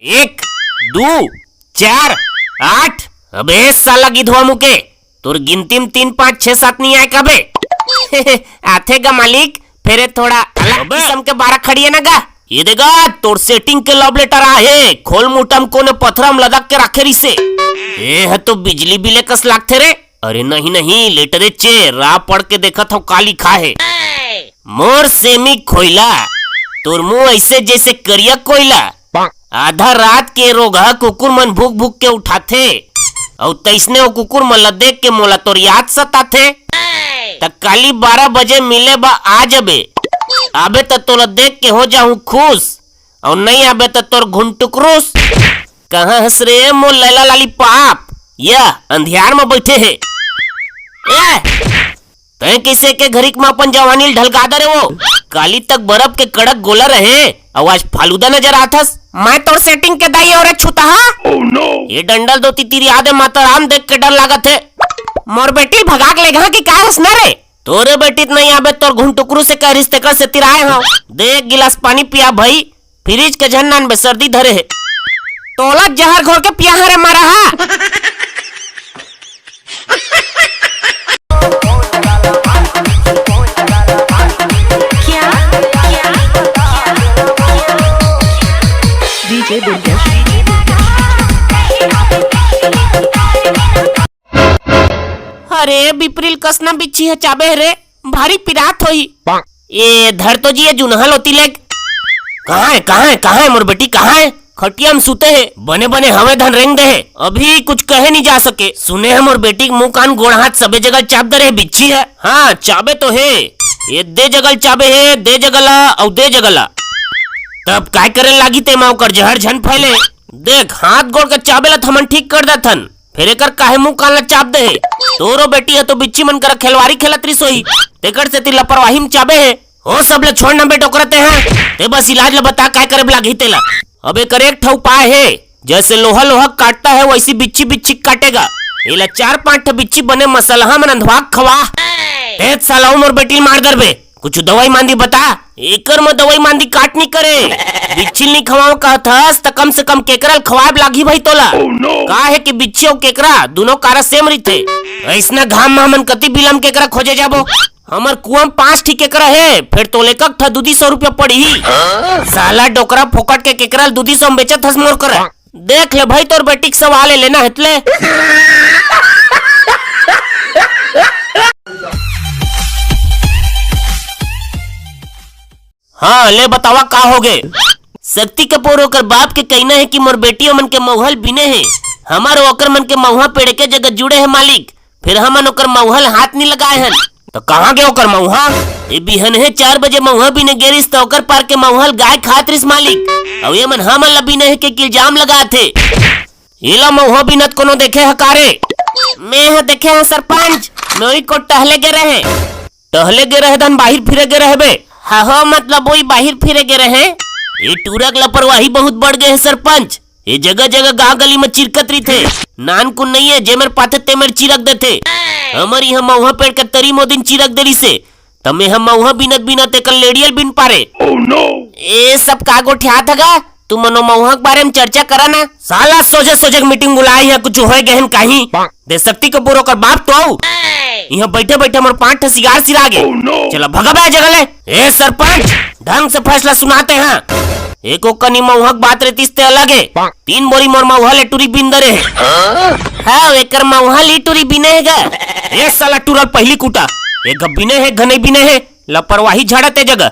एक दो 4 8। अबे साला गिधवा मुके तोर गिनती में 3 5 6 7 नहीं आए कबे आथे गा मालिक फेरे थोड़ा अलग किस्म के 12 खड़ी है ना गा। ये देगा तोर सेटिंग के लव लेटर आहे खोल मुटम कोने पथरम लदक के रखे रिसे ए है तो बिजली बिले कस लागथे रे। अरे नहीं नहीं लेटरे चे रा पढ़ के देखा था का लिखा है। मोर सेमी खोइला तोर मुंह ऐसे जैसे करिया कोयला आधा रात के रोगा कुकुर मन भूख भूख के उठाथे और तैसने वो कुकुर मन ला देख के मोला तोर याद सताथे तक काली 12 बजे मिले बा आ जबे आबे तो तोला देख के हो जाऊं खुश और नहीं आबे तो तोर घुंटुकरूस। कहाँ हंस रे मोर लैला लाली पाप या अंधियार में बैठे है तय किसे के घरिक में अपन जवानी ढलका दे वो काली तक बर्फ के कड़क गोला रहे आवाज फालूदा नजर आथस। मैं तोर सेटिंग के दाई और छूता ये डंडल दो तितीरी आदे माता राम देख के डर लागत है। मोर बेटी भगाक लेगा कि का हंसना रे तोरे बेटी नहीं आबे तोर घुंटुकरू से कह रिश्ते कर से तिराए हो दे एक गिलास पानी पिया भाई फ्रिज के झन्नान में सर्दी धरे है तोला जहर घोर के पिया रे मारा हा। अरे बिपरील कसना बिच्छी है चाबे रे भारी पिरात होई ये धर तो जी ये जुनहल होती लेग कहाँ है मोर बेटी कहाँ है खटिया में सुते है बने बने हमें धन रेंग दे है अभी कुछ कहे नहीं जा सके सुने है मोर बेटी मुंह कान गोड़ हाथ सबे जगह चाप दे रहे बिच्छी है। हाँ चाबे तो है ये दे जगल चाबे है दे जगला और दे जगला तब काय करे लागी ते माँ कर जहर झन फैले देख हाथ गोड़ के चाबे ला थमन ठीक कर दथन फिर एकर काहे मुंह कान ला चाप दे तोरो बेटी है तो बिच्छी मन कर खेलवारी खेलत रही सोई तेकर से ती लापरवाही में चाबे है हो सब ले छोड़ना बेटो करते हैं ते बस इलाज ला बता काय करे लागी तेला। अब एक ठौ उपाय है जैसे लोहा लोहा काटता है वैसी बिच्छी बिच्छी काटेगा इला 4-5 बिच्छी बने मसलहा में अंधवाक खवा तेज साला मोर बेटी मार दर बे कुछ दवाई मांदी बता एकर में दवाई मांदी काट नहीं करे बिच्छी नहीं खवाओ कहथस त कम से कम केकरल खवाब लागी भाई तोला का है कि बिच्छी और केकरा दोनों कारा सेम रही ऐसना घाम में हमन कति बिलम केकरा खोजे जाबो हमर कुआं 5 ठीक केकरा है फिर तोले कक था 200 रुपया पड़ी साला डोकरा फोकट के केकरल 200 बेचत हस मोर कर देख ले भाई तोर बेटी सवाल लेना हतले। हाँ ले बतावा का हो गए शक्ति कपूर ओकर बाप के कहना है कि मोर बेटियों मन के मौहल बिने है हमार ओकर मन के महुआ पेड़ के जगह जुड़े है मालिक फिर हमन ओकर मौहल हाथ नहीं लगाए हैं तो कहाँ गए ओकर महुआ ये बिहन है 4 बजे महुआ बिने गेरिस तो ओकर पार के मौहल गाय खातरिस मालिक और ये मन हमन ला बिने है के इल्जाम लगा थे इला महुआ बिनत कोनो देखे हकारे मैं देखे है सरपंच नोई को टहले गे रहे धन बाहर फिरे गे रहे हाँ हो मतलब वही बाहर फिरे गे रहे ये टूरक लापरवाही बहुत बढ़ गए है सरपंच ये जगह जगह गांव गली में चिरकत रही थे नान कुन नहीं है जे मेरे पाथे ते मेरे चिरक देते हमारी हम महुआ पेड़ के तरी मोदिन चिरक देरी से तमे हम महुआ बिनत बिनत एक लेडियल बिन पारे ए सब कागो ठ्या थगा तू मनो महुआ के बारे में चर्चा करा ना साला सोजे सोजे मीटिंग बुलाई है कुछ होए गहन कहीं दे शक्ति कपूर कर बाप तो आओ यहाँ बैठे बैठे हमारे 5 सिगार सिरागे चलो भगा बे जगह ले ए सरपंच ढंग से फैसला सुनाते हैं एक कनी महुआ बात रहती अलग है 3 बोरी मोर महुआ ले टूरी बिन दरे हाँ एकर महुआ ली टूरी बिने है ये साला टूरल पहली कूटा एक बिने है घने बिने है लापरवाही झाड़ते जगह